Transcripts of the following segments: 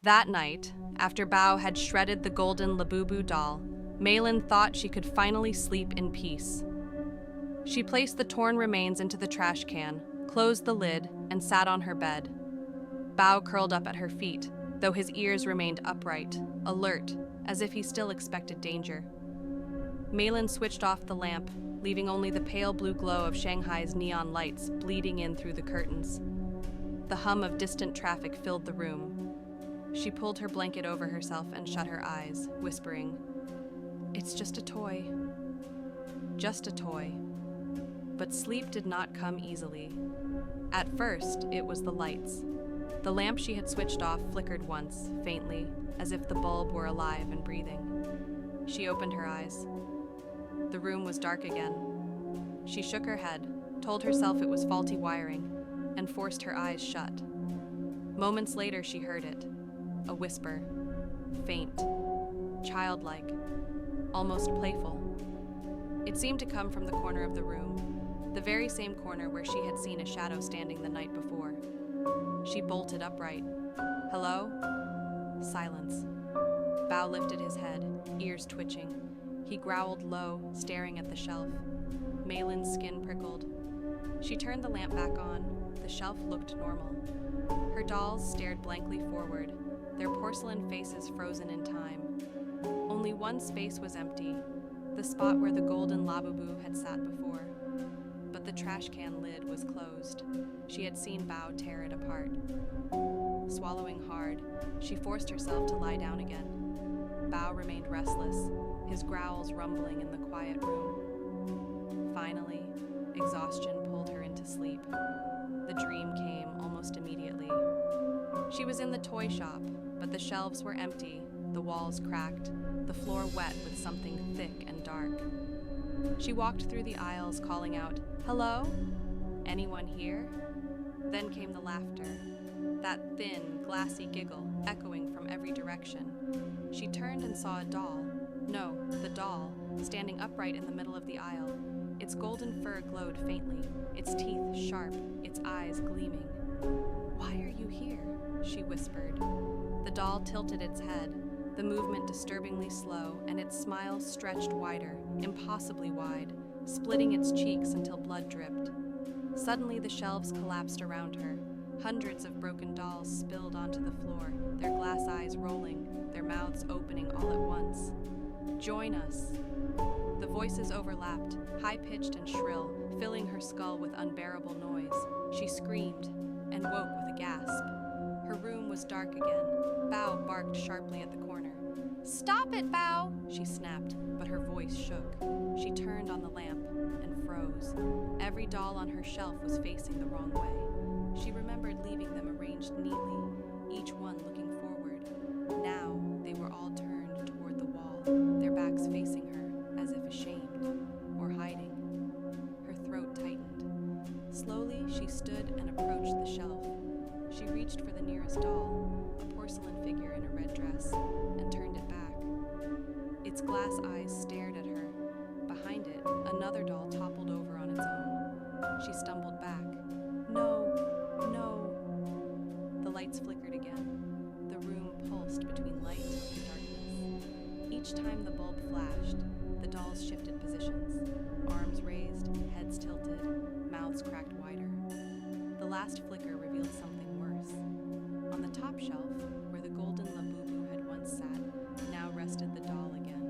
That night, after Bao had shredded the golden Labubu doll, Malin thought she could finally sleep in peace. She placed the torn remains into the trash can, closed the lid, and sat on her bed. Bao curled up at her feet, though his ears remained upright, alert, as if he still expected danger. Malin switched off the lamp, leaving only the pale blue glow of Shanghai's neon lights bleeding in through the curtains. The hum of distant traffic filled the room. She pulled her blanket over herself and shut her eyes, whispering, "It's just a toy. Just a toy." But sleep did not come easily. At first, it was the lights. The lamp she had switched off flickered once, faintly, as if the bulb were alive and breathing. She opened her eyes. The room was dark again. She shook her head, told herself it was faulty wiring, and forced her eyes shut. Moments later, she heard it. A whisper. Faint. Childlike. Almost playful. It seemed to come from the corner of the room, the very same corner where she had seen a shadow standing the night before. She bolted upright. "Hello?" Silence. Bao lifted his head, ears twitching. He growled low, staring at the shelf. Malin's skin prickled. She turned the lamp back on. The shelf looked normal. Her dolls stared blankly forward, their porcelain faces frozen in time. Only one space was empty, the spot where the golden Labubu had sat before. But the trash can lid was closed. She had seen Bao tear it apart. Swallowing hard, she forced herself to lie down again. Bao remained restless, his growls rumbling in the quiet room. Finally, exhaustion pulled her into sleep. The dream came almost immediately. She was in the toy shop, but the shelves were empty, the walls cracked, the floor wet with something thick and dark. She walked through the aisles, calling out, "Hello? Anyone here?" Then came the laughter, that thin, glassy giggle echoing from every direction. She turned and saw a doll. No, the doll, standing upright in the middle of the aisle. Its golden fur glowed faintly, its teeth sharp, its eyes gleaming. "Why are you here?" she whispered. The doll tilted its head, the movement disturbingly slow, and its smile stretched wider, impossibly wide, splitting its cheeks until blood dripped. Suddenly the shelves collapsed around her. Hundreds of broken dolls spilled onto the floor, their glass eyes rolling, their mouths opening all at once. "Join us!" The voices overlapped, high-pitched and shrill, filling her skull with unbearable noise. She screamed and woke with a gasp. Her room was dark again. Bao barked sharply at the corner. "Stop it, Bao!" she snapped, but her voice shook. She turned on the lamp and froze. Every doll on her shelf was facing the wrong way. She remembered leaving them arranged neatly, each one looking forward. Now they were all turned toward the wall, their backs facing her, as if ashamed or hiding. Her throat tightened. Slowly, she stood and approached the shelf. She reached for the nearest doll, a porcelain figure in a red dress, and turned it back. Its glass eyes stared at her. Behind it, another doll toppled over on its own. She stumbled back. "No, no." The lights flickered again. The room pulsed between light and darkness. Each time the bulb flashed, the dolls shifted positions. Arms raised, heads tilted, mouths cracked wider. The last flicker revealed something worse. On the top shelf, where the golden Labubu had once sat, now rested the doll again.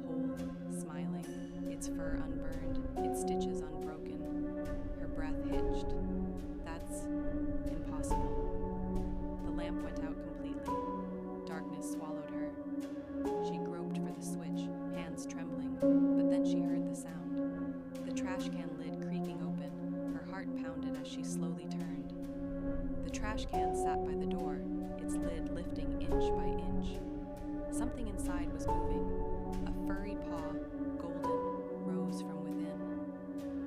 Whole, smiling, its fur unburned, its stitches unbroken. Her breath hitched. "That's impossible." The lamp went out completely. Darkness swallowed her. She groped for the switch, hands trembling, but then she heard the sound. The trash can lid creaking open. Her heart pounded as she slowly turned. The trash can sat by the door, its lid lifting inch by inch. Something inside was moving. A furry paw, golden, rose from within.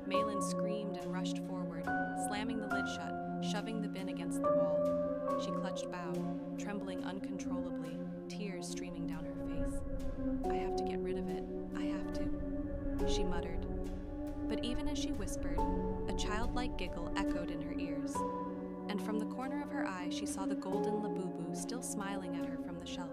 Malin screamed and rushed forward, slamming the lid shut, shoving the bin against the wall. She clutched Bao, trembling uncontrollably, tears streaming down her face. "I have to get rid of it. I have to," she muttered. But even as she whispered, a childlike giggle echoed in her ears. and from the corner of her eye she saw the golden Labubu still smiling at her from the shelf.